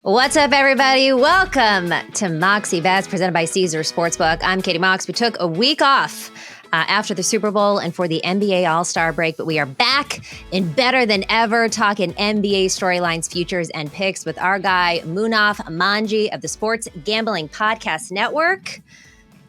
What's up, everybody? Welcome to Moxie Bets, presented by Caesar Sportsbook. I'm Katie Mox. We took a week off after the Super Bowl and for the NBA All-Star break, but we are back and better than ever talking NBA storylines, futures, and picks with our guy, Munaf Manji of the Sports Gambling Podcast Network.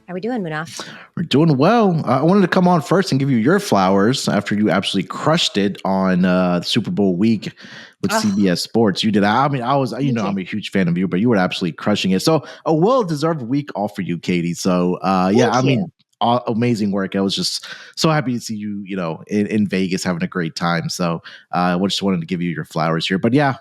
How are we doing, Munaf? We're doing well. I wanted to come on first and give you your flowers after you absolutely crushed it on Super Bowl week with CBS Sports. You did. I mean, I'm a huge fan of you, but you were absolutely crushing it. So a well-deserved week off for you, Katie. So amazing work. I was just so happy to see you, in Vegas having a great time. So I just wanted to give you your flowers here. But yeah.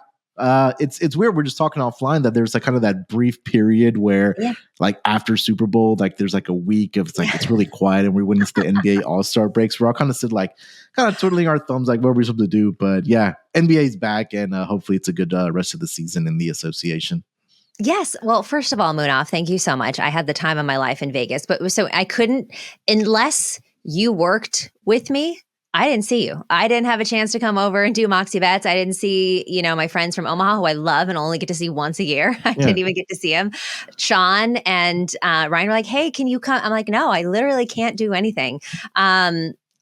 It's weird. We're just talking offline that there's like kind of that brief period where like after Super Bowl, like there's like a week of it's really quiet and we went into the NBA All-Star breaks. We're all kind of twiddling our thumbs like what are we supposed to do? But yeah, NBA's back and hopefully it's a good rest of the season in the association. Yes. Well, first of all, Munaf, thank you so much. I had the time of my life in Vegas, but so I couldn't, unless you worked with me, I didn't see you. I didn't have a chance to come over and do Moxie Bets. I didn't see, my friends from Omaha, who I love and only get to see once a year. I didn't even get to see them. Sean and Ryan were like, "Hey, can you come?" I'm like, "No, I literally can't do anything."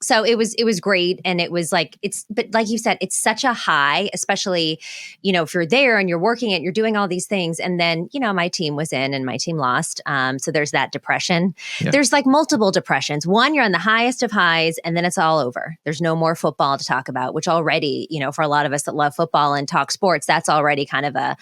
So it was great. And it was like, but like you said, it's such a high, especially, if you're there and you're working it, you're doing all these things. And then, my team was in and my team lost. So there's that depression. Yeah. There's like multiple depressions. One, you're on the highest of highs and then it's all over. There's no more football to talk about, which already, for a lot of us that love football and talk sports, that's already kind of a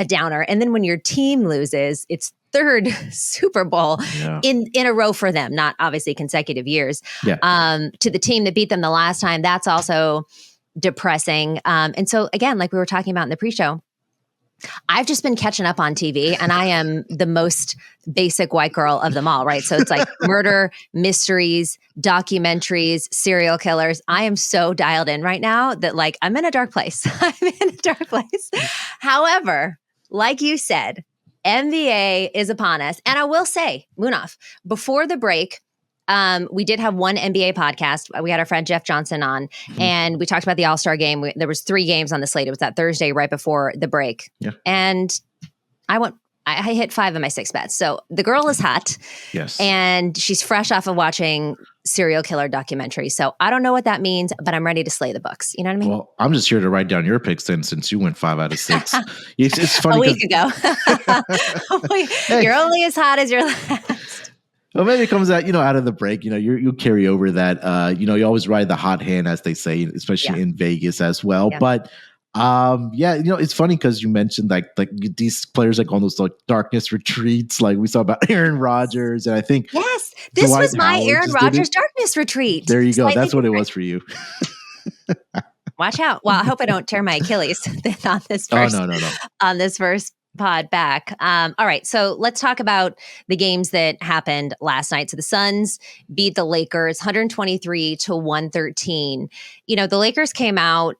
downer. And then when your team loses, it's third Super Bowl in a row for them, not obviously consecutive years. To the team that beat them the last time, that's also depressing. And so again, like we were talking about in the pre-show, I've just been catching up on TV and I am the most basic white girl of them all, right? So it's like murder, mysteries, documentaries, serial killers. I am so dialed in right now that like I'm in a dark place. However, like you said, NBA is upon us. And I will say, Munaf, before the break, we did have one NBA podcast. We had our friend Jeff Johnson on, and we talked about the All-Star game. There was 3 games on the slate. It was that Thursday right before the break. Yeah. And I hit 5 of my 6 bets. So the girl is hot. Yes. And she's fresh off of watching serial killer documentaries. So I don't know what that means, but I'm ready to slay the books. You know what I mean? Well, I'm just here to write down your picks then, since you went 5 out of 6. It's funny. A week ago. You're only as hot as your last. Well, maybe it comes out, out of the break, you carry over that, you always ride the hot hand, as they say, especially in Vegas as well. Yeah. But it's funny because you mentioned like these players like on those like darkness retreats, like we saw about Aaron Rodgers, and I think this was my Aaron Rodgers darkness retreat. There you go. That's what it was for you. Watch out. Well, I hope I don't tear my Achilles on this first. No. On this first pod back. All right. So let's talk about the games that happened last night. So the Suns beat the Lakers 123-113. The Lakers came out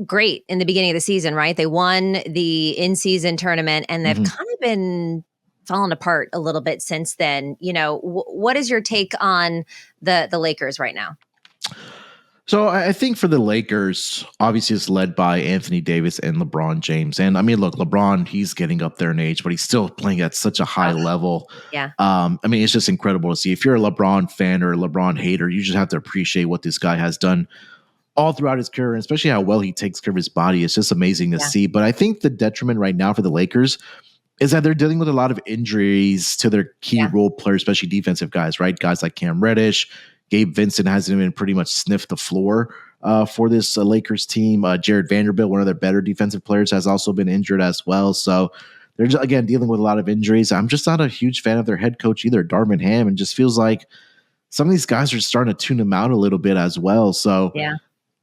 great in the beginning of the season, right? They won the in-season tournament and they've kind of been falling apart a little bit since then. What is your take on the Lakers right now? So I think for the Lakers, obviously it's led by Anthony Davis and LeBron James. And I mean, look, LeBron, he's getting up there in age, but he's still playing at such a high level. Yeah. It's just incredible to see. If you're a LeBron fan or a LeBron hater, you just have to appreciate what this guy has done all throughout his career, and especially how well he takes care of his body. It's just amazing to see. But I think the detriment right now for the Lakers is that they're dealing with a lot of injuries to their key role players, especially defensive guys, right? Guys like Cam Reddish, Gabe Vincent hasn't even pretty much sniffed the floor for this Lakers team. Jared Vanderbilt, one of their better defensive players, has also been injured as well. So they're just, again, dealing with a lot of injuries. I'm just not a huge fan of their head coach either, Darvin Ham, and just feels like some of these guys are starting to tune him out a little bit as well. So,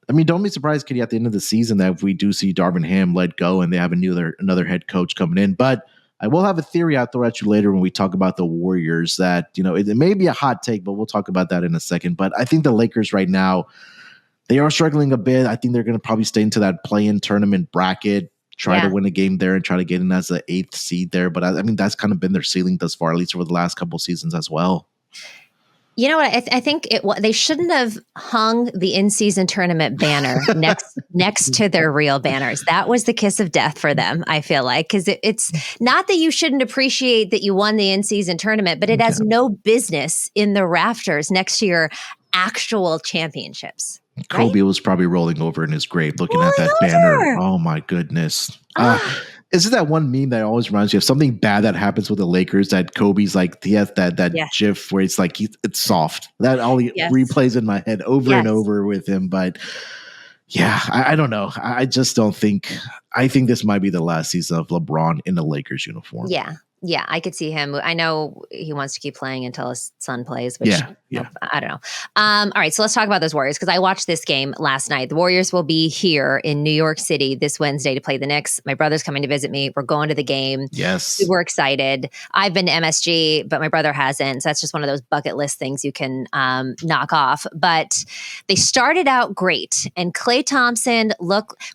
don't be surprised, Kitty, at the end of the season that if we do see Darvin Ham let go and they have another head coach coming in. But I will have a theory I'll throw at you later when we talk about the Warriors that, it may be a hot take, but we'll talk about that in a second. But I think the Lakers right now, they are struggling a bit. I think they're going to probably stay into that play-in tournament bracket, try to win a game there and try to get in as the 8th seed there. But that's kind of been their ceiling thus far, at least over the last couple of seasons as well. You know what? I think they shouldn't have hung the in-season tournament banner next to their real banners. That was the kiss of death for them, I feel like, because it's not that you shouldn't appreciate that you won the in-season tournament, but it has no business in the rafters next to your actual championships. Kobe right? was probably rolling over in his grave looking at that banner. Oh my goodness. Isn't that one meme that always reminds you of something bad that happens with the Lakers that Kobe's like, he has that gif where it's like, it's soft. That all he replays in my head over and over with him. But yeah, I don't know. I just don't think, I think this might be the last season of LeBron in the Lakers uniform. Yeah, I could see him. I know he wants to keep playing until his son plays, which I don't know. All right, so let's talk about those Warriors because I watched this game last night. The Warriors will be here in New York City this Wednesday to play the Knicks. My brother's coming to visit me. We're going to the game. Yes. We're excited. I've been to MSG, but my brother hasn't. So that's just one of those bucket list things you can knock off. But they started out great. And Klay Thompson,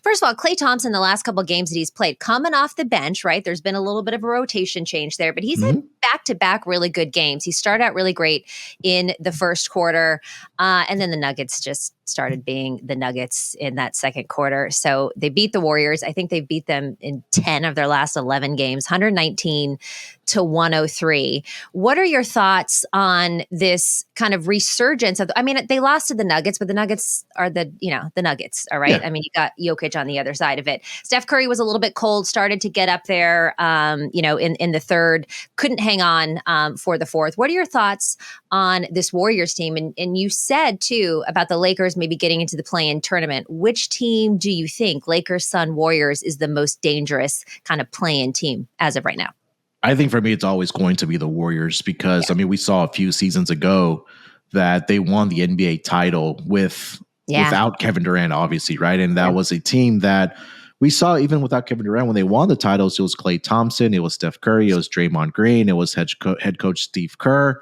first of all, Klay Thompson, the last couple of games that he's played, coming off the bench, right? There's been a little bit of a rotation change there, but he's had back-to-back really good games. He started out really great in the first quarter, and then the Nuggets just started being the Nuggets in that second quarter. So they beat the Warriors. I think they beat them in 10 of their last 11 games, 119-103. What are your thoughts on this kind of resurgence of, I mean, they lost to the Nuggets, but the Nuggets are the Nuggets, all right? Yeah. I mean, you got Jokic on the other side of it. Steph Curry was a little bit cold, started to get up there, in the third, couldn't hang on for the fourth. What are your thoughts on this Warriors team? And you said too about the Lakers maybe getting into the play-in tournament. Which team do you think, Lakers, Sun, Warriors, is the most dangerous kind of play-in team as of right now? I think for me, it's always going to be the Warriors because, I mean, we saw a few seasons ago that they won the NBA title without Kevin Durant, obviously, right? And that was a team that we saw even without Kevin Durant when they won the titles. It was Klay Thompson, it was Steph Curry, it was Draymond Green, it was head coach Steve Kerr.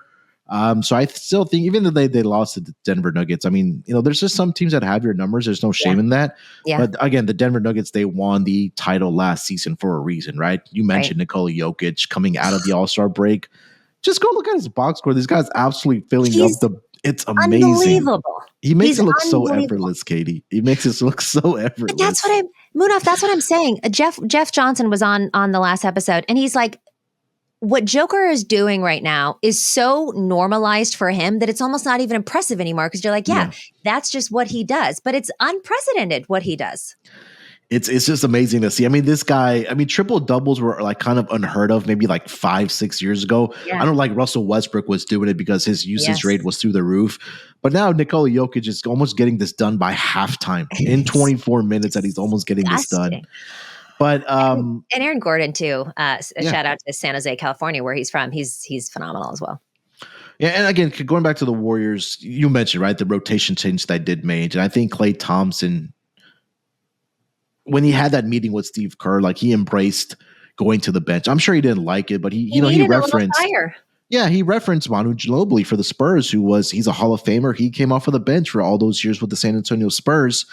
So I still think even though they lost to the Denver Nuggets, I mean, there's just some teams that have your numbers. There's no shame in that. Yeah. But again, the Denver Nuggets, they won the title last season for a reason, right? You mentioned Nikola Jokic coming out of the All-Star break. Just go look at his box score. This guy's absolutely filling up it's amazing. Unbelievable. He makes it look so effortless, Katie. He makes it look so effortless. But that's what I'm saying. Jeff Johnson was on the last episode, and he's like, what Joker is doing right now is so normalized for him that it's almost not even impressive anymore because you're like, that's just what he does. But it's unprecedented what he does. It's just amazing to see. I mean, this guy, triple doubles were like kind of unheard of maybe like 5-6 years ago. Yeah. I don't like Russell Westbrook was doing it because his usage rate was through the roof. But now Nikola Jokic is almost getting this done by halftime in 24 minutes that he's almost getting this done. But and Aaron Gordon too. Shout out to San Jose, California, where he's from. He's phenomenal as well. Yeah, and again, going back to the Warriors, you mentioned the rotation change that did made, and I think Klay Thompson, when he had that meeting with Steve Kerr, he embraced going to the bench. I'm sure he didn't like it, but he referenced. He referenced Manu Ginobili for the Spurs, he's a Hall of Famer. He came off of the bench for all those years with the San Antonio Spurs.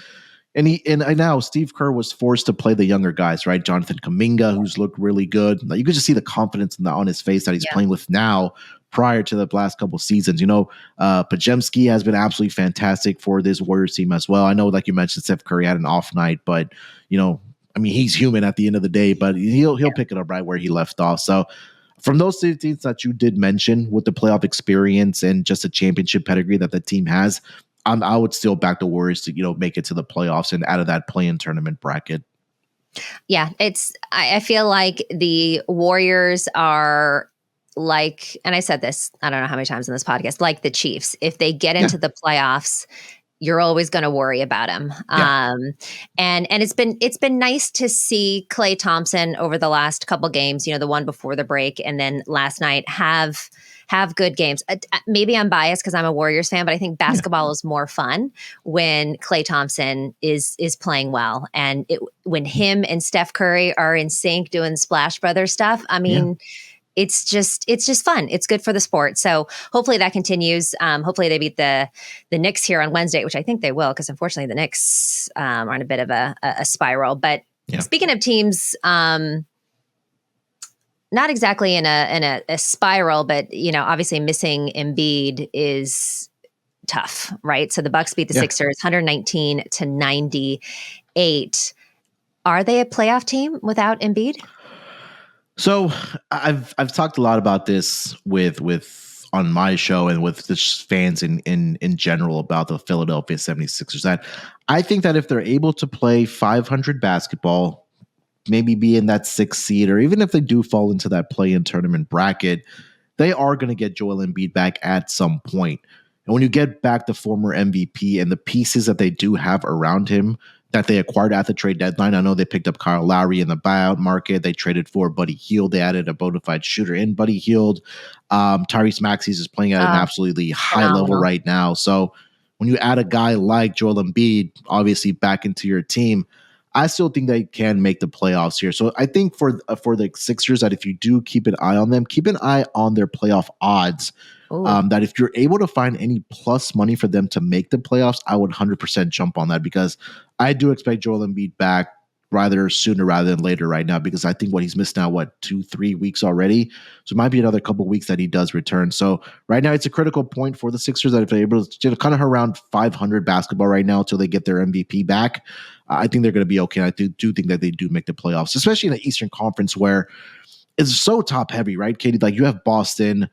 And now Steve Kerr was forced to play the younger guys, right? Jonathan Kuminga, who's looked really good. You could just see the confidence on his face that he's playing with now prior to the last couple of seasons. Podziemski has been absolutely fantastic for this Warriors team as well. I know, like you mentioned, Steph Curry had an off night, but, he's human at the end of the day, but he'll pick it up right where he left off. So from those two teams that you did mention with the playoff experience and just a championship pedigree that the team has, I would still back the Warriors to, make it to the playoffs and out of that play-in tournament bracket. Yeah, I feel like the Warriors are like, and I said this, I don't know how many times in this podcast, like the Chiefs. If they get into the playoffs, you're always going to worry about them. And it's been nice to see Klay Thompson over the last couple games, the one before the break and then last night have good games. Maybe I'm biased because I'm a Warriors fan, but I think basketball is more fun when Klay Thompson is playing well. And when him and Steph Curry are in sync doing Splash Brothers stuff, it's just fun. It's good for the sport. So hopefully that continues. Hopefully they beat the Knicks here on Wednesday, which I think they will, because unfortunately the Knicks are on a bit of a spiral. But speaking of teams, not not exactly in a spiral, but obviously missing Embiid is tough, right? So the Bucks beat the Sixers 119-98. Are they a playoff team without Embiid? So I've talked a lot about this with on my show and with the fans in general about the Philadelphia 76ers, that I think that if they're able to play 500 basketball, maybe be in that 6th seed, or even if they do fall into that play-in tournament bracket, they are going to get Joel Embiid back at some point. And when you get back the former MVP and the pieces that they do have around him that they acquired at the trade deadline, I know they picked up Kyle Lowry in the buyout market. They traded for Buddy Hield. They added a bona fide shooter in Buddy Hield. Tyrese Maxey is playing at an absolutely high level right now. So when you add a guy like Joel Embiid, obviously back into your team, I still think they can make the playoffs here. So I think for the Sixers, that if you do keep an eye on them, keep an eye on their playoff odds. That if you're able to find any plus money for them to make the playoffs, I would 100% jump on that, because I do expect Joel Embiid back rather sooner rather than later right now, because I think what he's missed now, 2-3 weeks already. So it might be another couple weeks that he does return. So right now it's a critical point for the Sixers that if they're able to kind of around 500 basketball right now until they get their MVP back, I think they're going to be okay. I do think that they do make the playoffs, especially in the Eastern Conference where it's so top heavy, right, Katie? Like you have Boston,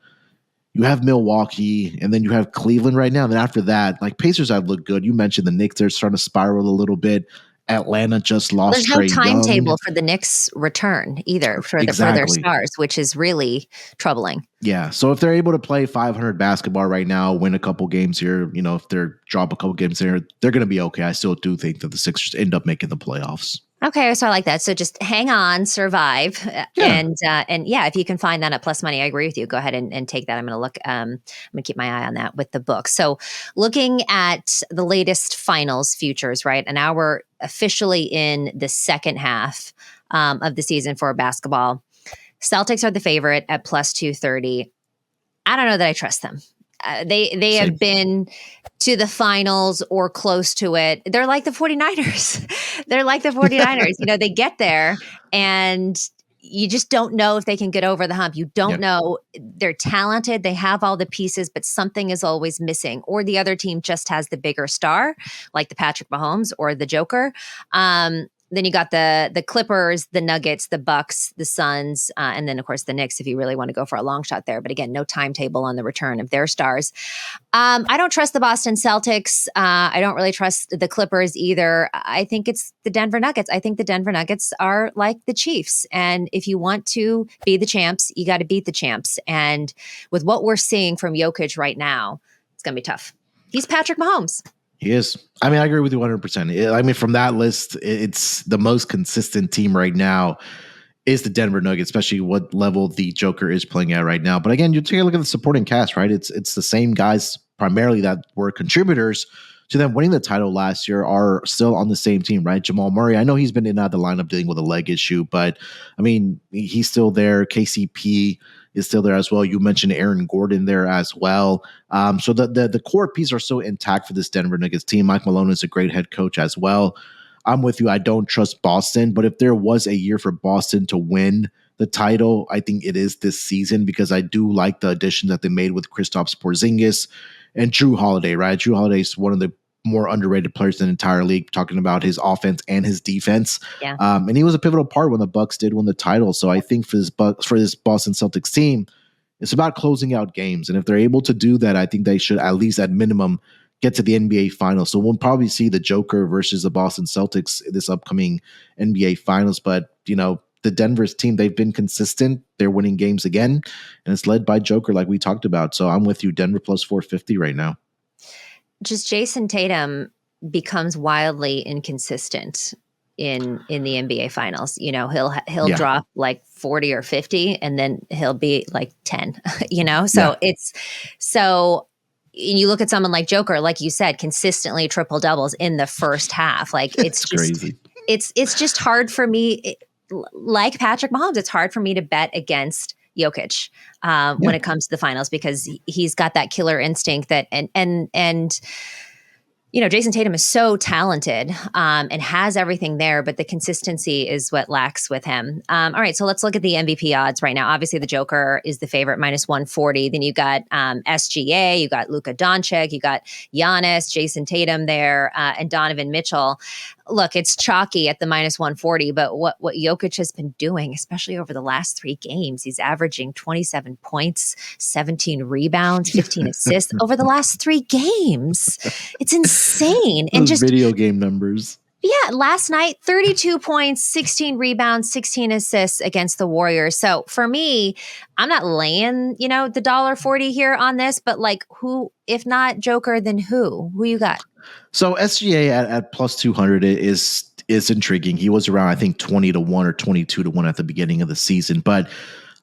you have Milwaukee, and then you have Cleveland right now. And then after that, like Pacers have looked good. You mentioned the Knicks, they're starting to spiral a little bit. Atlanta just lost. There's no timetable for the Knicks' return either for their stars, which is really troubling. Yeah. So if they're able to play 500 basketball right now, win a couple games here, if they're drop a couple games here, they're going to be okay. I still do think that the Sixers end up making the playoffs. Okay, so I like that. So just hang on, survive, and if you can find that at plus money, I agree with you. Go ahead and take that. I'm going to look. I'm going to keep my eye on that with the book. So looking at the latest finals futures, right? And now we're officially in the second half of the season for basketball. Celtics are the favorite at plus 230. I don't know that I trust them. They have been to the finals or close to it. They're like the 49ers. They're like the 49ers. They get there and you just don't know if they can get over the hump. You don't know. They're talented. They have all the pieces, but something is always missing. Or the other team just has the bigger star, like the Patrick Mahomes or the Joker. Then you got the Clippers, the Nuggets, the Bucks, the Suns, and then, of course, the Knicks if you really want to go for a long shot there. But again, no timetable on the return of their stars. I don't trust the Boston Celtics. I don't really trust the Clippers either. I think it's the Denver Nuggets. I think the Denver Nuggets are like the Chiefs. And if you want to be the champs, you got to beat the champs. And with what we're seeing from Jokic right now, it's going to be tough. He's Patrick Mahomes. He is. I mean, I agree with you 100%. I mean, from that list, it's the most consistent team right now is the Denver Nuggets, especially what level the Joker is playing at right now. But again, you take a look at the supporting cast, right? It's the same guys primarily that were contributors to them winning the title last year are still on the same team, right? Jamal Murray, I know he's been in and out of the lineup dealing with a leg issue, but I mean, he's still there. KCP is still there as well. You mentioned Aaron Gordon there as well. So the core pieces are so intact for this Denver Nuggets team. Mike Malone is a great head coach as well. I'm with you. I don't trust Boston, but if there was a year for Boston to win the title, I think it is this season, because I do like the addition that they made with Kristaps Porzingis and Jrue Holiday, right? Jrue Holiday is one of the more underrated players in the entire league, talking about his offense and his defense. Yeah. And he was a pivotal part when the Bucks did win the title. So I think for this Boston Celtics team, it's about closing out games. And if they're able to do that, I think they should at least at minimum get to the NBA Finals. So we'll probably see the Joker versus the Boston Celtics this upcoming NBA Finals. But, the Denver's team, they've been consistent. They're winning games again, and it's led by Joker like we talked about. So I'm with you. Denver plus 450 right now. Just Jason Tatum becomes wildly inconsistent in the NBA Finals. He'll drop like 40 or 50, and then he'll be like 10. So it's so. And you look at someone like Joker, like you said, consistently triple doubles in the first half. Like it's just crazy. It's just hard for me. Like Patrick Mahomes, it's hard for me to bet against Jokic when it comes to the finals, because he's got that killer instinct that and Jason Tatum is so talented and has everything there, but the consistency is what lacks with him. All right, so let's look at the MVP odds right now. Obviously, the Joker is the favorite, minus 140. Then you got SGA, you got Luka Doncic, you got Giannis, Jason Tatum there, and Donovan Mitchell. Look, it's chalky at the minus 140, but what Jokic has been doing, especially over the last 3 games, he's averaging 27 points, 17 rebounds, 15 assists over the last 3 games. It's insane. And just video game numbers. Yeah, last night, 32 points, 16 rebounds, 16 assists against the Warriors. So for me, I'm not laying, the $1.40 here on this, but like who, if not Joker, then who? Who you got? So SGA at plus 200 is intriguing. He was around, I think, 20-1 or 22-1 at the beginning of the season. But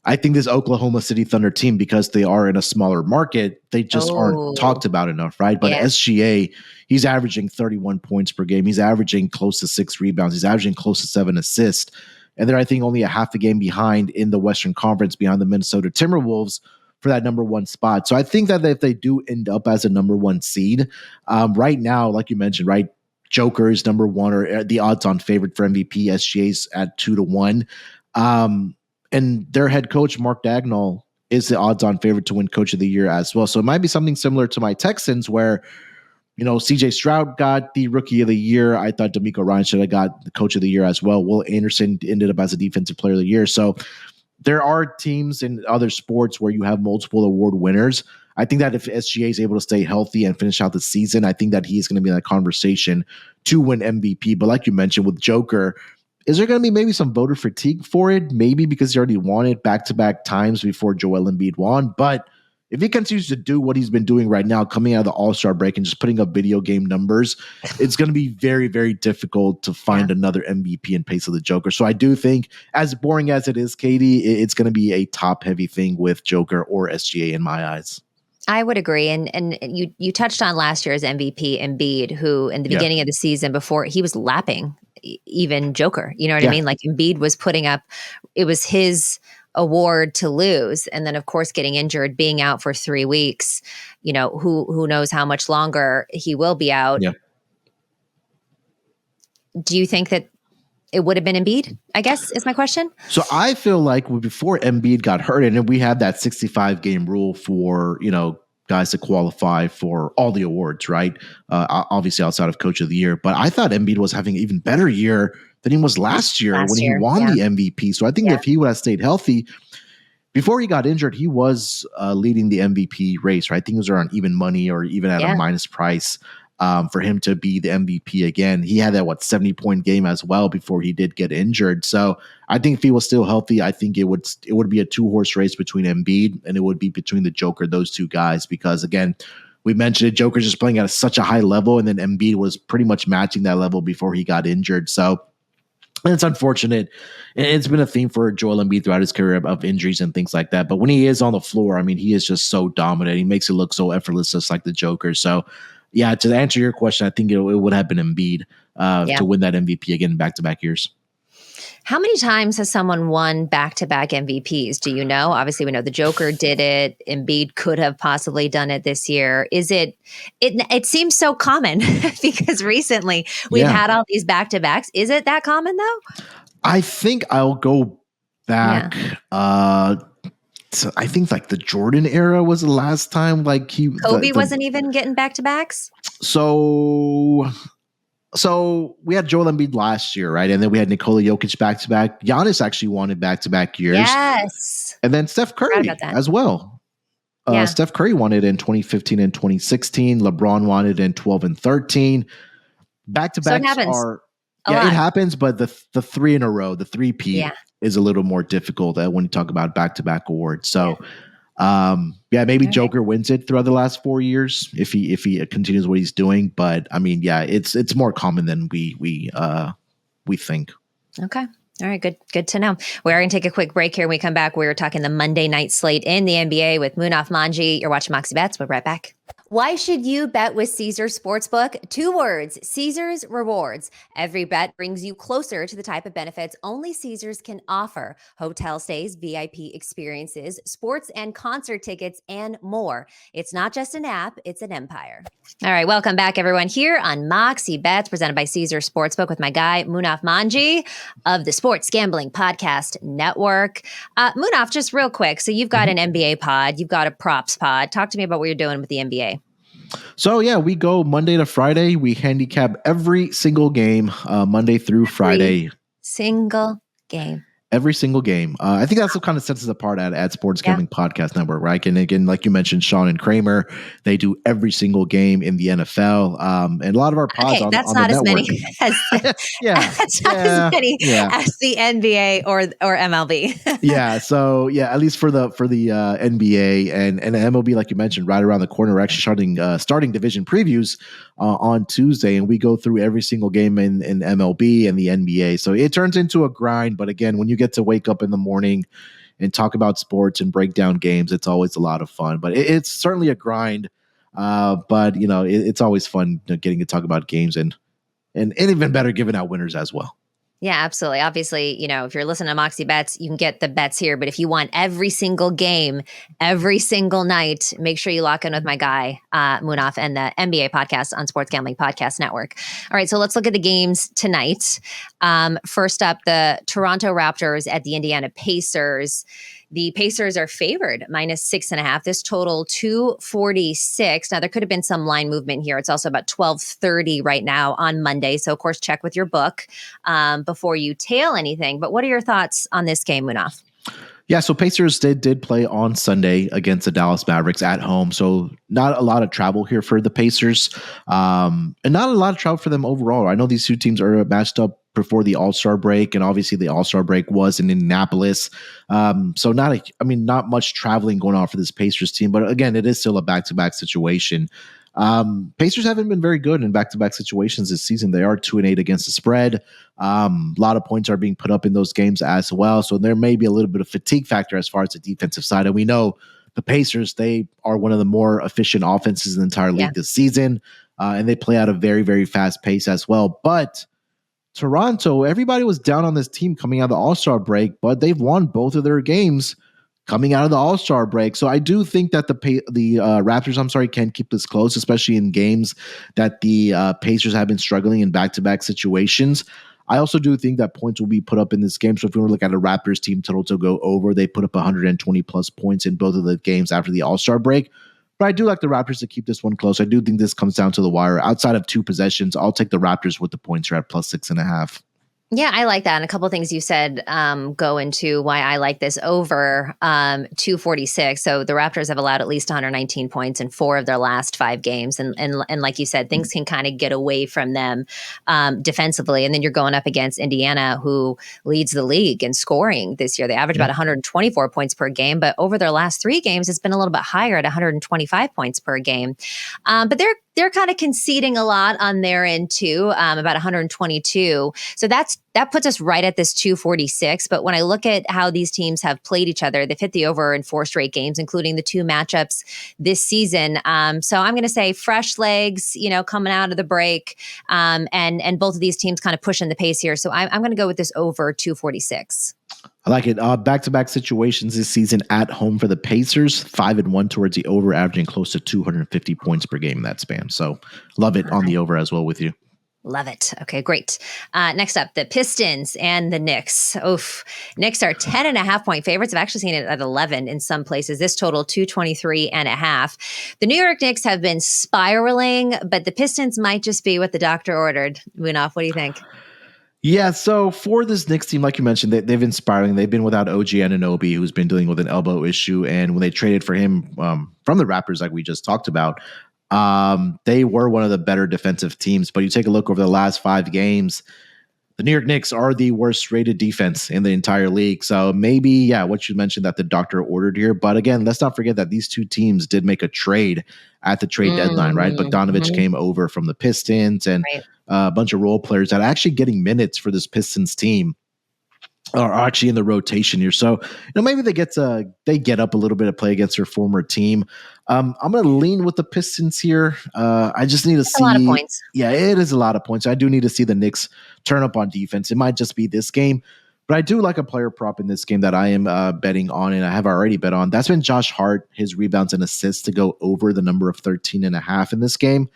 I think this Oklahoma City Thunder team, because they are in a smaller market, they just aren't talked about enough, right? But SGA, he's averaging 31 points per game. He's averaging close to 6 rebounds. He's averaging close to 7 assists. And they're, I think, only a half a game behind in the Western Conference, behind the Minnesota Timberwolves for that number 1 spot. So I think that if they do end up as a number 1 seed, right now, like you mentioned, right, Joker is number 1 or the odds-on favorite for MVP. SGA's at 2-1. And their head coach, Mark Dagnall, is the odds-on favorite to win Coach of the Year as well. So it might be something similar to my Texans where, CJ Stroud got the Rookie of the Year. I thought D'Amico Ryan should have got the Coach of the Year as well. Will Anderson ended up as a Defensive Player of the Year. So there are teams in other sports where you have multiple award winners. I think that if SGA is able to stay healthy and finish out the season, I think that he's going to be in that conversation to win MVP. But like you mentioned with Joker, is there going to be maybe some voter fatigue for it? Maybe because he already won it back-to-back times before Joel Embiid won. But if he continues to do what he's been doing right now, coming out of the All-Star break and just putting up video game numbers, it's going to be very, very difficult to find another MVP in pace of the Joker. So I do think, as boring as it is, Katie, it's going to be a top-heavy thing with Joker or SGA in my eyes. I would agree. And you touched on last year's MVP, Embiid, who in the beginning of the season before, he was lapping even Joker. You know what I mean? Like Embiid was putting up, it was his award to lose. And then, of course, getting injured, being out for 3 weeks, who knows how much longer he will be out. Yeah. Do you think that it would have been Embiid, I guess, is my question? So I feel like before Embiid got hurt, and we had that 65-game rule for, guys to qualify for all the awards, right? Obviously outside of Coach of the Year. But I thought Embiid was having an even better year than he was last year when he won the MVP. So I think if he would have stayed healthy, before he got injured, he was leading the MVP race, right? I think it was around even money or even at a minus price for him to be the MVP again. He had that 70-point game as well before he did get injured. So I think if he was still healthy, I think it would be a 2-horse race between Embiid and it would be between the Joker, those two guys, because again, we mentioned it, Joker's just playing at such a high level, and then Embiid was pretty much matching that level before he got injured. So it's unfortunate. It's been a theme for Joel Embiid throughout his career of injuries and things like that. But when he is on the floor, I mean, he is just so dominant. He makes it look so effortless, just like the Joker. So yeah, to answer your question, I think it would have been Embiid to win that MVP again back-to-back years. How many times has someone won back-to-back MVPs? Do you know? Obviously, we know the Joker did it. Embiid could have possibly done it this year. Is it seems so common because recently we've had all these back-to-backs. Is it that common though? I think I'll go back. So I think like the Jordan era was the last time Kobe wasn't even getting back-to-backs. So we had Joel Embiid last year, right? And then we had Nikola Jokic back-to-back. Giannis actually won it back-to-back years. Yes. And then Steph Curry as well. Steph Curry won it in 2015 and 2016. LeBron won it in 12 and 13. Back-to-backs it happens, but the 3 in a row, the 3-peat is a little more difficult when you talk about back-to-back awards. So maybe Joker wins it throughout the last 4 years if he continues what he's doing. But I mean, it's more common than we think. Okay. All right. Good to know. We're going to take a quick break here. When we come back, we're talking the Monday night slate in the NBA with Munaf Manji. You're watching Moxie Bets. We'll be right back. Why should you bet with Caesars Sportsbook? 2 words, Caesars Rewards. Every bet brings you closer to the type of benefits only Caesars can offer. Hotel stays, VIP experiences, sports and concert tickets, and more. It's not just an app, it's an empire. All right, welcome back, everyone, here on Moxie Bets, presented by Caesars Sportsbook with my guy, Munaf Manji of the Sports Gambling Podcast Network. Munaf, just real quick. So you've got an NBA pod, you've got a props pod. Talk to me about what you're doing with the NBA. So yeah, we go Monday to Friday. We handicap every single game, Monday through Friday. Single game. Every single game. I think that's what kind of sets us apart at Sports Gambling Podcast Network, right? And again, like you mentioned, Sean and Kramer, they do every single game in the NFL. And a lot of our pods on that's the not as network. many as that's not as many as the NBA or MLB. At least for the NBA and MLB, like you mentioned, right around the corner. We're actually starting division previews on Tuesday, and we go through every single game in MLB and the NBA. So it turns into a grind, but again, when you get to wake up in the morning and talk about sports and break down games, it's always a lot of fun. But it's certainly a grind. But it's always fun getting to talk about games and even better, giving out winners as well. Yeah, absolutely. Obviously, if you're listening to Moxie Bets, you can get the bets here. But if you want every single game, every single night, make sure you lock in with my guy, Munaf, and the NBA podcast on Sports Gambling Podcast Network. All right, so let's look at the games tonight. First up, the Toronto Raptors at the Indiana Pacers. The Pacers are favored -6.5. This total 246. Now, there could have been some line movement here. It's also about 12:30 right now on Monday. So, of course, check with your book before you tail anything. But what are your thoughts on this game, Munaf? Yeah, so Pacers did play on Sunday against the Dallas Mavericks at home. So not a lot of travel here for the Pacers, and not a lot of travel for them overall. I know these two teams are matched up before the All-Star break, and obviously the All-Star break was in Indianapolis. So not much traveling going on for this Pacers team. But again, it is still a back-to-back situation. Pacers haven't been very good in back-to-back situations this season. They are 2-8 against the spread. A lot of points are being put up in those games as well. So there may be a little bit of fatigue factor as far as the defensive side. And we know the Pacers, they are one of the more efficient offenses in the entire league this season. And they play at a very, very fast pace as well. But Toronto, everybody was down on this team coming out of the All-Star break, but they've won both of their games coming out of the All-Star break. So I do think that the Raptors, can keep this close, especially in games that the Pacers have been struggling in back-to-back situations. I also do think that points will be put up in this game. So if we were to look at a Raptors team total to go over, they put up 120 plus points in both of the games after the All-Star break. But I do like the Raptors to keep this one close. I do think this comes down to the wire. Outside of 2 possessions, I'll take the Raptors with the points are at +6.5. Yeah, I like that. And a couple of things you said go into why I like this over 246. So the Raptors have allowed at least 119 points in 4 of their last 5 games. And like you said, things can kind of get away from them defensively. And then you're going up against Indiana, who leads the league in scoring this year. They average about 124 points per game. But over their last 3 games, it's been a little bit higher at 125 points per game. But they're kind of conceding a lot on their end too, about 122. So that puts us right at this 246. But when I look at how these teams have played each other, they've hit the over in 4 straight games, including the 2 matchups this season. So I'm going to say fresh legs, coming out of the break, and both of these teams kind of pushing the pace here. So I'm going to go with this over 246. I like it. Back-to-back situations this season at home for the Pacers, 5-1 towards the over, averaging close to 250 points per game in that span. So love it on the over as well with you. Love it. Okay, great. Next up, the Pistons and the Knicks. Oof. Knicks are 10.5-point favorites. I've actually seen it at 11 in some places. This total 223.5. The New York Knicks have been spiraling, but the Pistons might just be what the doctor ordered. Munaf, what do you think? Yeah, so for this Knicks team, like you mentioned, they've been spiraling. They've been without OG Anunoby, who's been dealing with an elbow issue. And when they traded for him from the Raptors, like we just talked about, they were one of the better defensive teams. But you take a look over the last 5 games, the New York Knicks are the worst rated defense in the entire league. So maybe, what you mentioned that the doctor ordered here. But again, let's not forget that these two teams did make a trade at the trade deadline, right? Bogdanovich came over from the Pistons and a bunch of role players that are actually getting minutes for this Pistons team. are actually in the rotation here. So, maybe they get up a little bit of play against their former team. I'm going to lean with the Pistons here. I just need to That's a lot of see. points. Yeah, it is a lot of points. I do need to see the Knicks turn up on defense. It might just be this game, but I do like a player prop in this game that I am betting on, and I have already bet on. That's been Josh Hart, his rebounds and assists to go over the number of 13.5 in this game.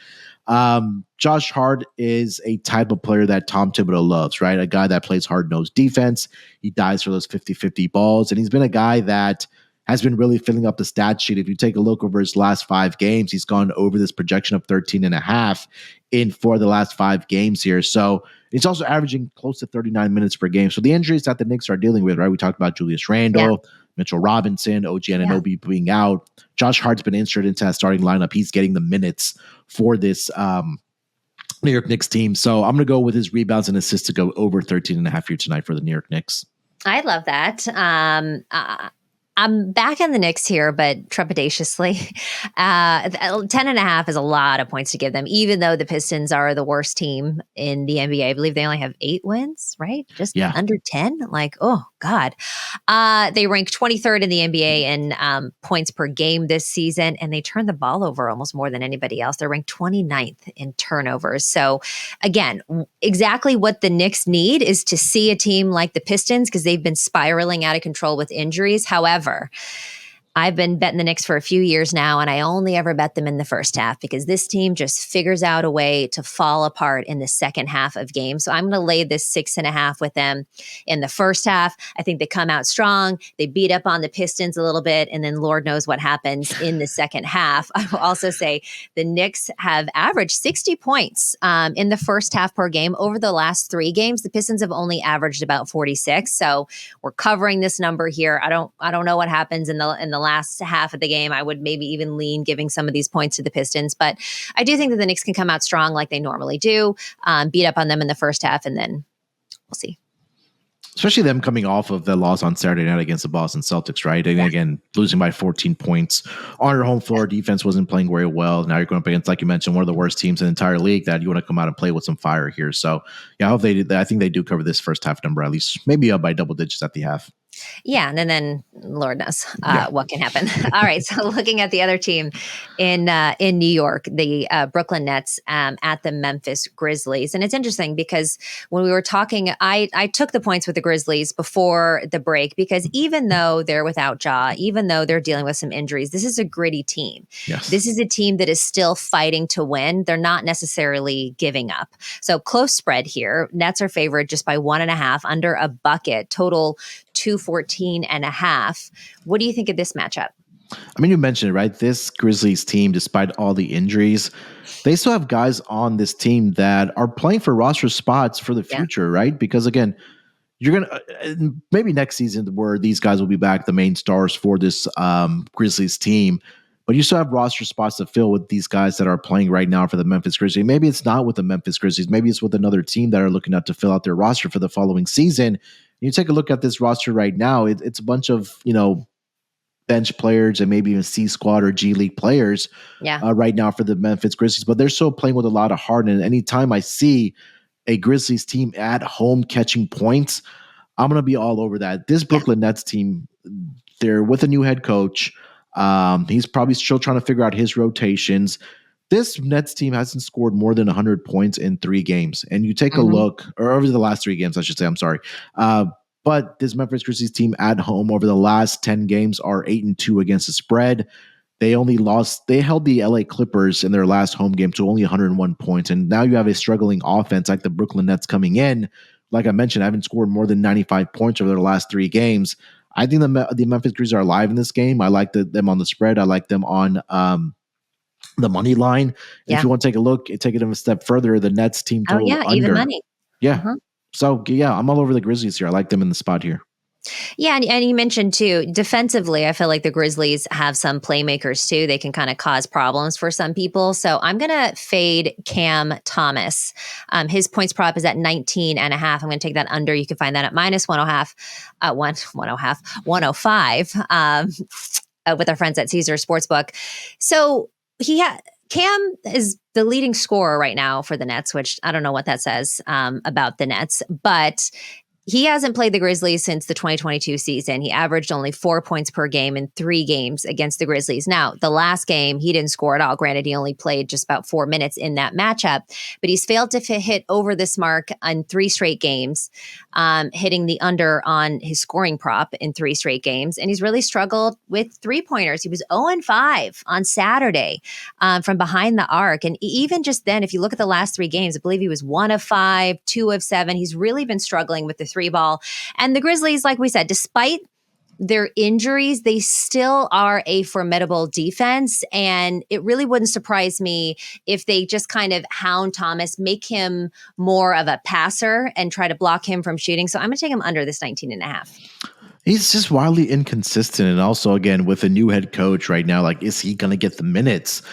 Josh Hart is a type of player that Tom Thibodeau loves, right? A guy that plays hard-nosed defense. He dives for those 50-50 balls, and he's been a guy that has been really filling up the stat sheet. If you take a look over his last 5 games, he's gone over this projection of 13.5 for the last 5 games here. So he's also averaging close to 39 minutes per game. So the injuries that the Knicks are dealing with, right? We talked about Julius Randle, Mitchell Robinson, OG Anunoby being out. Josh Hart's been inserted into that starting lineup. He's getting the minutes for this New York Knicks team. So I'm going to go with his rebounds and assists to go over 13.5 here tonight for the New York Knicks. I love that. I'm back in the Knicks here, but trepidatiously. 10.5 is a lot of points to give them, even though the Pistons are the worst team in the NBA. I believe they only have 8 wins, right? Just under 10. Like, oh God. They rank 23rd in the NBA in points per game this season, and they turn the ball over almost more than anybody else. They're ranked 29th in turnovers. So again, exactly what the Knicks need is to see a team like the Pistons, because they've been spiraling out of control with injuries. However, I've been betting the Knicks for a few years now, and I only ever bet them in the first half because this team just figures out a way to fall apart in the second half of games. So I'm going to lay this 6.5 with them in the first half. I think they come out strong. They beat up on the Pistons a little bit, and then Lord knows what happens in the second half. I will also say the Knicks have averaged 60 points in the first half per game. Over the last 3 games, the Pistons have only averaged about 46. So we're covering this number here. I don't know what happens in the last half of the game. I would maybe even lean giving some of these points to the Pistons, but I do think that the Knicks can come out strong like they normally do, beat up on them in the first half, and then we'll see. Especially them coming off of the loss on Saturday night against the Boston Celtics, right? And again, losing by 14 points on your home floor. Defense wasn't playing very well. Now you're going up against, like you mentioned, one of the worst teams in the entire league that you want to come out and play with some fire here. So yeah, I think they do cover this first half number, at least maybe up by double digits at the half. Yeah, and then Lord knows what can happen. All right, so looking at the other team in New York, the Brooklyn Nets at the Memphis Grizzlies, and it's interesting because when we were talking, I took the points with the Grizzlies before the break because even though they're without Ja, even though they're dealing with some injuries, this is a gritty team. Yes. This is a team that is still fighting to win. They're not necessarily giving up. So close spread here. Nets are favored just by 1.5 under a bucket. Total 214.5. What do you think of this matchup? I mean, you mentioned it, right? This Grizzlies team, despite all the injuries, they still have guys on this team that are playing for roster spots for the future, right? Because again, you're going to maybe next season where these guys will be back, the main stars for this Grizzlies team, but you still have roster spots to fill with these guys that are playing right now for the Memphis Grizzlies. Maybe it's not with the Memphis Grizzlies. Maybe it's with another team that are looking out to fill out their roster for the following season. You take a look at this roster right now, it's a bunch of, bench players and maybe even C squad or G League players right now for the Memphis Grizzlies, but they're still playing with a lot of heart. And anytime I see a Grizzlies team at home catching points, I'm going to be all over that. This Brooklyn Nets team, they're with a new head coach. He's probably still trying to figure out his rotations. This Nets team hasn't scored more than 100 points in 3 games. And you take a look, or over the last 3 games, I should say, I'm sorry. But this Memphis Grizzlies team at home over the last 10 games are 8-2 against the spread. They held the LA Clippers in their last home game to only 101 points. And now you have a struggling offense like the Brooklyn Nets coming in. Like I mentioned, I haven't scored more than 95 points over their last 3 games. I think the Memphis Grizzlies are alive in this game. I like them on the spread. I like them on the money line. If you want to take a look, take it a step further, the Nets team total under. Even money. Yeah. So, yeah, I'm all over the Grizzlies here. I like them in the spot here. Yeah, and you mentioned, too, defensively, I feel like the Grizzlies have some playmakers, too. They can kind of cause problems for some people. So I'm going to fade Cam Thomas. His points prop is at 19.5. I'm going to take that under. You can find that at minus 105 with our friends at Caesar Sportsbook. So Cam is the leading scorer right now for the Nets, which I don't know what that says about the Nets, but He hasn't played the Grizzlies since the 2022 season. He averaged only 4 points per game in 3 games against the Grizzlies. Now, the last game, he didn't score at all. Granted, he only played just about 4 minutes in that matchup, but he's failed to hit over this mark on 3 straight games, hitting the under on his scoring prop in 3 straight games. And he's really struggled with three-pointers. He was 0-5 on Saturday from behind the arc. And even just then, if you look at the last 3 games, I believe he was 1 of 5, 2 of 7. He's really been struggling with the 3 ball. And the Grizzlies, like we said, despite their injuries, they still are a formidable defense. And it really wouldn't surprise me if they just kind of hound Thomas, make him more of a passer and try to block him from shooting. So I'm going to take him under this 19.5. He's just wildly inconsistent. And also, again, with a new head coach right now, like, is he going to get the minutes?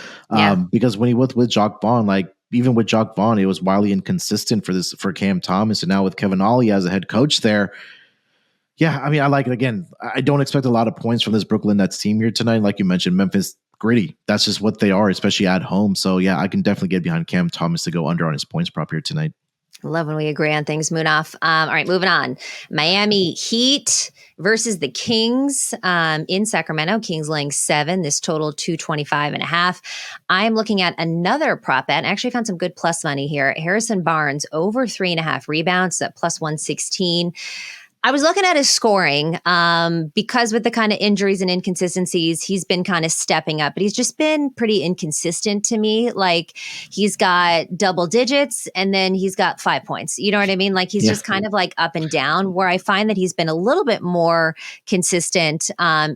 Because when he was with Jacques Vaughn, like, even with Jacques Vaughn, it was wildly inconsistent for Cam Thomas. And now with Kevin Ollie as a head coach there, yeah, I mean, I like it. Again, I don't expect a lot of points from this Brooklyn Nets team here tonight. Like you mentioned, Memphis, gritty. That's just what they are, especially at home. So, yeah, I can definitely get behind Cam Thomas to go under on his points prop here tonight. Love when we agree on things, Munaf. All right, moving on. Miami Heat versus the Kings in Sacramento. Kings laying 7. This total 225.5. I'm looking at another prop bet. I actually found some good plus money here. Harrison Barnes over 3.5 rebounds at plus 116. I was looking at his scoring because with the kind of injuries and inconsistencies, he's been kind of stepping up, but he's just been pretty inconsistent to me. Like he's got double digits and then he's got 5 points. You know what I mean? Like he's just kind of like up and down. Where I find that he's been a little bit more consistent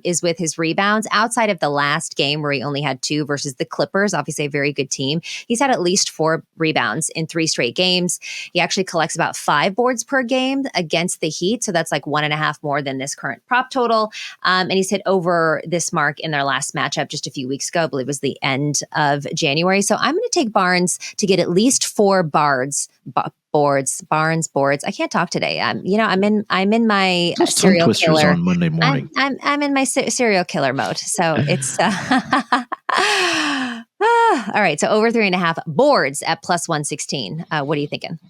is with his rebounds outside of the last game where he only had 2 versus the Clippers, obviously a very good team. He's had at least 4 rebounds in 3 straight games. He actually collects about 5 boards per game against the Heat. So that's like 1.5 more than this current prop total. And he's hit over this mark in their last matchup just a few weeks ago. I believe it was the end of January. So I'm going to take Barnes to get at least 4 boards. I can't talk today. I'm in my serial killer on Monday morning. I'm in my serial killer mode. So it's all right. So over 3.5 boards at plus 116. What are you thinking?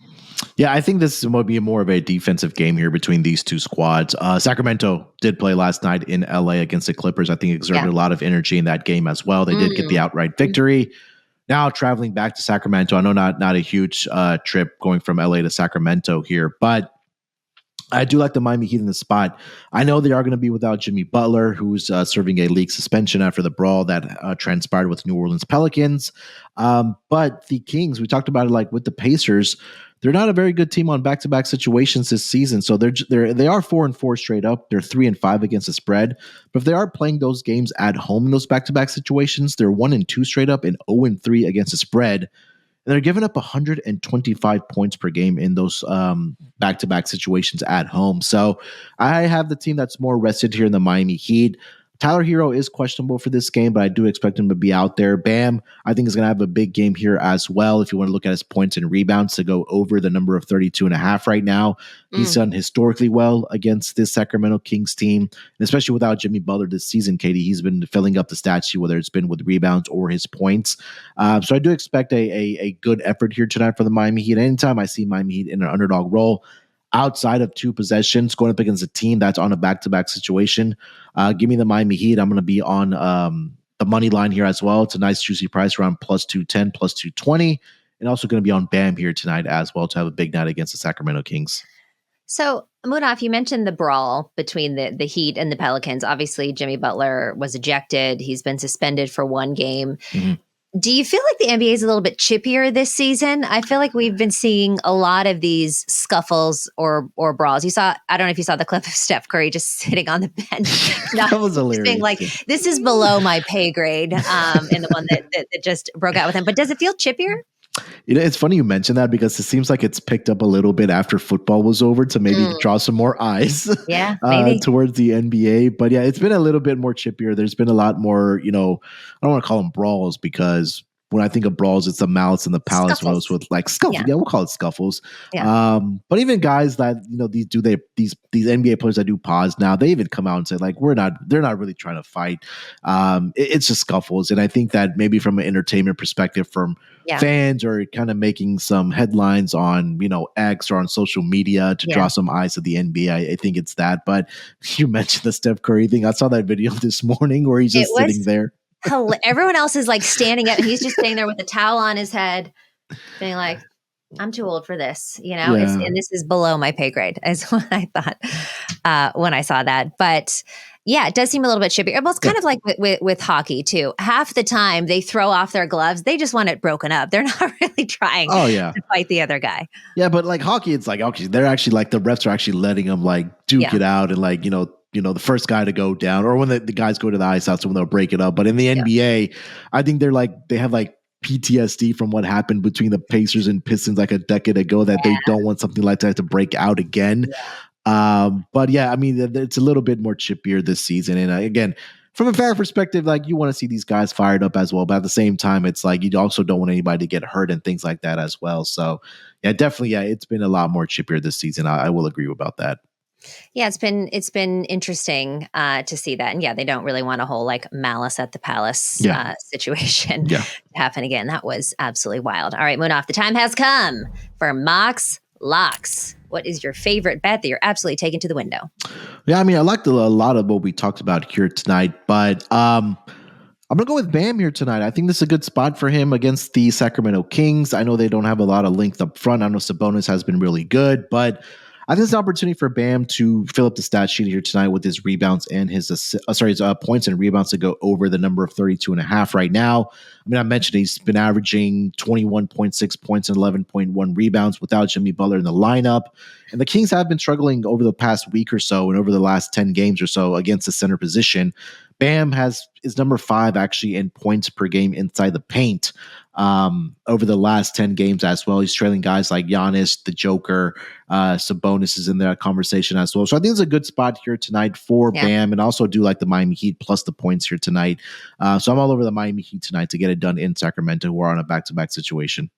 Yeah, I think this would be more of a defensive game here between these two squads. Sacramento did play last night in LA against the Clippers. I think exerted a lot of energy in that game as well. They did get the outright victory. Now traveling back to Sacramento. I know not a huge trip going from LA to Sacramento here, but I do like the Miami Heat in the spot. I know they are going to be without Jimmy Butler, who's serving a league suspension after the brawl that transpired with New Orleans Pelicans. But the Kings, we talked about it like with the Pacers, they're not a very good team on back-to-back situations this season. So they are 4-4 straight up. They're 3-5 against the spread. But if they are playing those games at home in those back-to-back situations, they're 1-2 straight up and 0-3 against the spread. And they're giving up 125 points per game in those back-to-back situations at home. So I have the team that's more rested here in the Miami Heat. Tyler Hero is questionable for this game, but I do expect him to be out there. Bam, I think is going to have a big game here as well. If you want to look at his points and rebounds to go over the number of 32.5 right now. He's done historically well against this Sacramento Kings team, and especially without Jimmy Butler this season, Katie. He's been filling up the stat sheet, whether it's been with rebounds or his points. So I do expect a good effort here tonight for the Miami Heat. Anytime I see Miami Heat in an underdog role, outside of 2 possessions, going up against a team that's on a back-to-back situation, give me the Miami Heat. I'm going to be on the money line here as well. It's a nice juicy price around plus 210, plus 220, and also going to be on BAM here tonight as well to have a big night against the Sacramento Kings. So, Munaf, you mentioned the brawl between the Heat and the Pelicans. Obviously, Jimmy Butler was ejected. He's been suspended for 1 game. Do you feel like the NBA is a little bit chippier this season? I feel like we've been seeing a lot of these scuffles or brawls. I don't know if you saw the clip of Steph Curry just sitting on the bench. That was hilarious. Being like, this is below my pay grade, and the one that just broke out with him. But does it feel chippier? You know, it's funny you mention that because it seems like it's picked up a little bit after football was over to maybe draw some more eyes towards the NBA. But yeah, it's been a little bit more chippier. There's been a lot more, I don't want to call them brawls because when I think of brawls, it's the Malice and the Palace Scuffles. with like scuffles. Yeah, we'll call it scuffles. Yeah. But even guys that these NBA players that do pause now, they even come out and say like they're not really trying to fight. It's just scuffles, and I think that maybe from an entertainment perspective, from fans or kind of making some headlines on X or on social media to draw some eyes to the NBA. I think it's that. But you mentioned the Steph Curry thing. I saw that video this morning where he's just sitting there. Everyone else is like standing up and he's just sitting there with a towel on his head being like, I'm too old for this, and this is below my pay grade is what I thought when I saw that. But yeah, it does seem a little bit chippy. Well, it's kind of like with hockey too. Half the time they throw off their gloves. They just want it broken up. They're not really trying to fight the other guy. Yeah, but like hockey, it's like, okay, they're actually like the refs are actually letting them like duke it out and like, the first guy to go down, or when the guys go to the ice out, so when they'll break it up. But in the NBA, I think they have like PTSD from what happened between the Pacers and Pistons like a decade ago that they don't want something like that to break out again. But yeah, I mean, it's a little bit more chippier this season. And again, from a fan perspective, like you want to see these guys fired up as well. But at the same time, it's like you also don't want anybody to get hurt and things like that as well. So yeah, definitely. Yeah, it's been a lot more chippier this season. I will agree about that. Yeah, it's been interesting to see that. And yeah, they don't really want a whole like Malice at the Palace situation to happen again. That was absolutely wild. All right, Munaf, the time has come for Mox Locks. What is your favorite bet that you're absolutely taking to the window? Yeah, I mean, I liked a lot of what we talked about here tonight, but I'm going to go with Bam here tonight. I think this is a good spot for him against the Sacramento Kings. I know they don't have a lot of length up front. I know Sabonis has been really good, but I think it's an opportunity for Bam to fill up the stat sheet here tonight with his rebounds and his points and rebounds to go over the number of 32.5 right now. I mean, I mentioned he's been averaging 21.6 points and 11.1 rebounds without Jimmy Butler in the lineup. And the Kings have been struggling over the past week or so and over the last 10 games or so against the center position. Bam is number 5 actually in points per game inside the paint over the last 10 games as well. He's trailing guys like Giannis, the Joker, Sabonis is in that conversation as well. So I think it's a good spot here tonight for Bam, and also do like the Miami Heat plus the points here tonight. So I'm all over the Miami Heat tonight to get it done in Sacramento, who are on a back-to-back situation.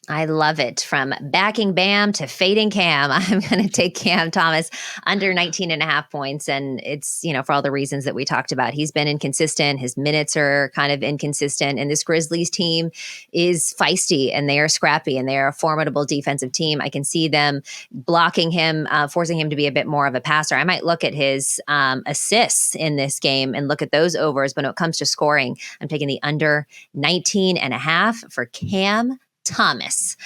I love it. From backing Bam to fading Cam, I'm going to take Cam Thomas under 19.5 points. And it's, for all the reasons that we talked about. He's been inconsistent. His minutes are kind of inconsistent. And this Grizzlies team is feisty and they are scrappy and they are a formidable defensive team. I can see them blocking him, forcing him to be a bit more of a passer. I might look at his assists in this game and look at those overs. But when it comes to scoring, I'm taking the under 19.5 for Cam Thomas.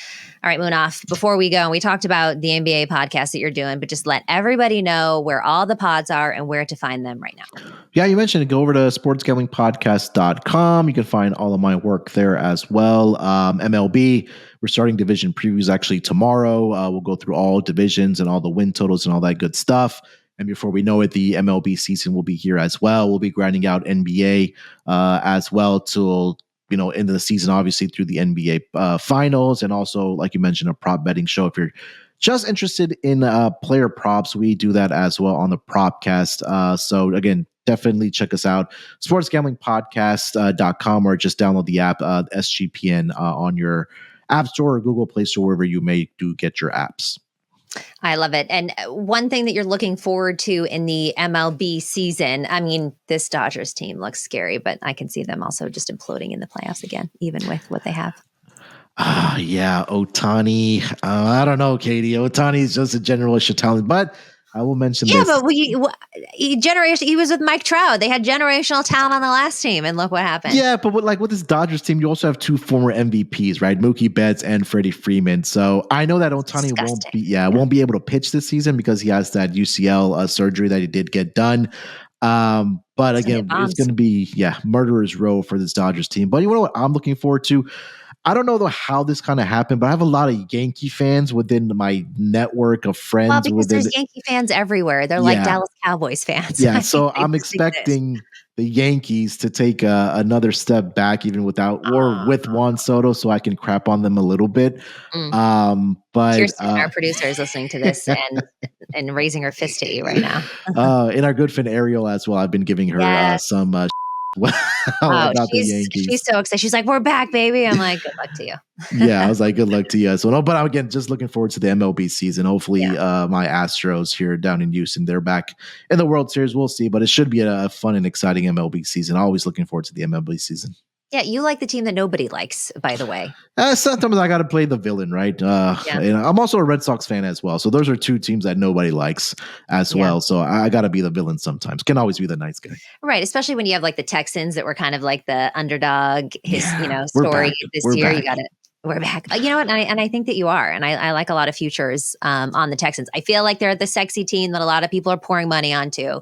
All right, Munaf, before we go, we talked about the NBA podcast that you're doing, but just let everybody know where all the pods are and where to find them right now. Yeah, you mentioned it. Go over to sportsgamblingpodcast.com. You can find all of my work there as well. MLB, we're starting division previews actually tomorrow. We'll go through all divisions and all the win totals and all that good stuff. And before we know it, the MLB season will be here as well. We'll be grinding out NBA as well till into the season, obviously through the NBA finals, and also, like you mentioned, a prop betting show. If you're just interested in player props, we do that as well on the Propcast. So again, definitely check us out, sportsgamblingpodcast.com, or just download the app SGPN on your App Store or Google Play Store, wherever you may do get your apps. I love it. And one thing that you're looking forward to in the MLB season, I mean, this Dodgers team looks scary, but I can see them also just imploding in the playoffs again, even with what they have. Yeah, Ohtani. I don't know, Katie. Ohtani is just a generational talent, but I will mention this. Yeah, but he was with Mike Trout. They had generational talent on the last team, and look what happened. Yeah, but with this Dodgers team, you also have 2 former MVPs, right? Moxie Bets and Freddie Freeman. So I know that Ohtani won't be able to pitch this season because he has that UCL surgery that he did get done. But again, it's going to be murderer's row for this Dodgers team. But you know what I'm looking forward to? I don't know though how this kind of happened, but I have a lot of Yankee fans within my network of friends. Well, because there's Yankee fans everywhere. They're like Dallas Cowboys fans. Yeah, so I'm expecting the Yankees to take another step back, even with Juan Soto, so I can crap on them a little bit. But Kirsten, our producer, is listening to this and raising her fist at you right now. And our good friend Ariel as well. I've been giving her some about the Yankees. She's so excited. She's like, "We're back, baby." I'm like, "Good luck to you." Yeah, I was like, "Good luck to you." So no, but again, just looking forward to the MLB season. Hopefully, my Astros here down in Houston, they're back in the World Series. We'll see, but it should be a fun and exciting MLB season. Always looking forward to the MLB season. Yeah, you like the team that nobody likes, by the way. Sometimes I got to play the villain, right? And I'm also a Red Sox fan as well. So those are two teams that nobody likes as well. So I got to be the villain sometimes. Can always be the nice guy. Right. Especially when you have like the Texans that were kind of like the underdog, story this year. You got it. We're back. You know what? And I think that you are. And I like a lot of futures on the Texans. I feel like they're the sexy team that a lot of people are pouring money onto.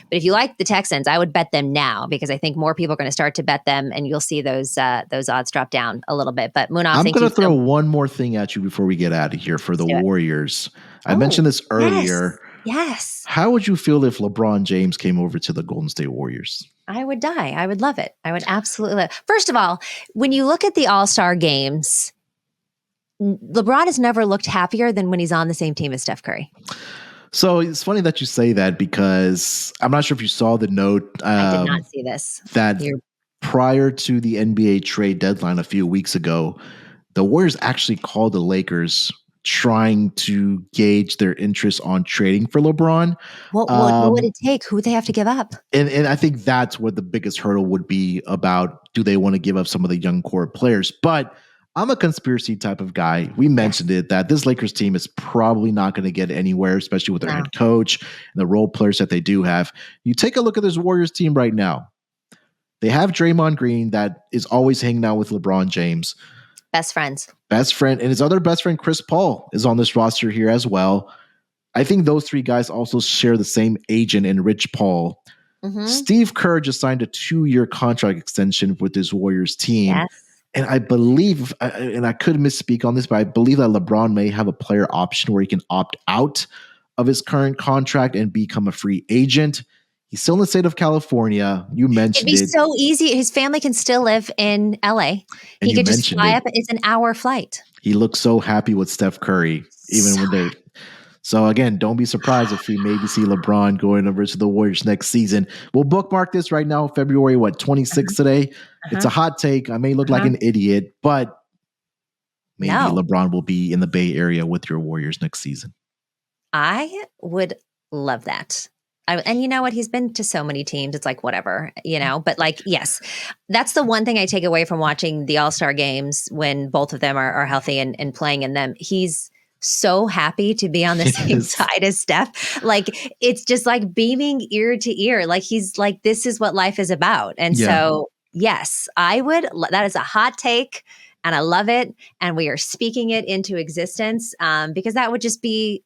But if you like the Texans, I would bet them now because I think more people are going to start to bet them, and you'll see those odds drop down a little bit. But Munaf, I'm going to throw one more thing at you before we get out of here for the Warriors. I mentioned this earlier. Yes. How would you feel if LeBron James came over to the Golden State Warriors? I would die. I would love it. I would absolutely love it. First of all, when you look at the All-Star games, LeBron has never looked happier than when he's on the same team as Steph Curry. So it's funny that you say that because I'm not sure if you saw the note. I did not see this. That prior to the NBA trade deadline a few weeks ago, the Warriors actually called the Lakers trying to gauge their interest on trading for LeBron. What would it take? Who would they have to give up? And I think that's what the biggest hurdle would be about. Do they want to give up some of the young core players? But I'm a conspiracy type of guy. We mentioned it that this Lakers team is probably not going to get anywhere, especially with their head coach and the role players that they do have. You take a look at this Warriors team right now. They have Draymond Green that is always hanging out with LeBron James. Best friends. Best friend. And his other best friend, Chris Paul, is on this roster here as well. I think those three guys also share the same agent in Rich Paul. Mm-hmm. Steve Kerr just signed a 2-year contract extension with his Warriors team. Yes. And I believe, and I could misspeak on this, but I believe that LeBron may have a player option where he can opt out of his current contract and become a free agent. He's still in the state of California. You mentioned It'd be so easy. His family can still live in LA. He could just fly up. It's an hour flight. He looks so happy with Steph Curry, even when they. So again, don't be surprised if we maybe see LeBron going over to the Warriors next season. We'll bookmark this right now, February 26th today. It's a hot take. I may look like an idiot, but maybe LeBron will be in the Bay Area with your Warriors next season. I would love that. And you know what? He's been to so many teams. It's like, whatever, but like, yes, that's the one thing I take away from watching the All-Star games when both of them are healthy and playing in them. He's so happy to be on the same side as Steph. Like, it's just like beaming ear to ear. Like, he's like, this is what life is about. And so, yes, I would. That is a hot take and I love it. And we are speaking it into existence because that would just be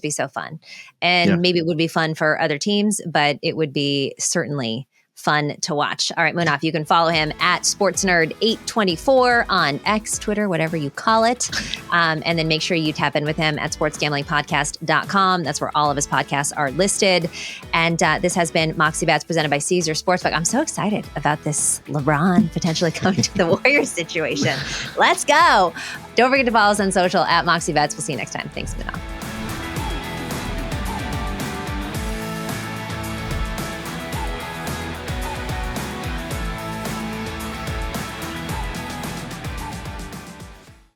so fun. And maybe it would be fun for other teams, but it would be certainly fun to watch. All right, Munaf, you can follow him at SportsNerd824 on X, Twitter, whatever you call it. And then make sure you tap in with him at sportsgamblingpodcast.com. That's where all of his podcasts are listed. And this has been Moxie Bets presented by Caesar Sportsbook. I'm so excited about this LeBron potentially coming to the Warriors situation. Let's go. Don't forget to follow us on social at Moxie Bets. We'll see you next time. Thanks, Munaf.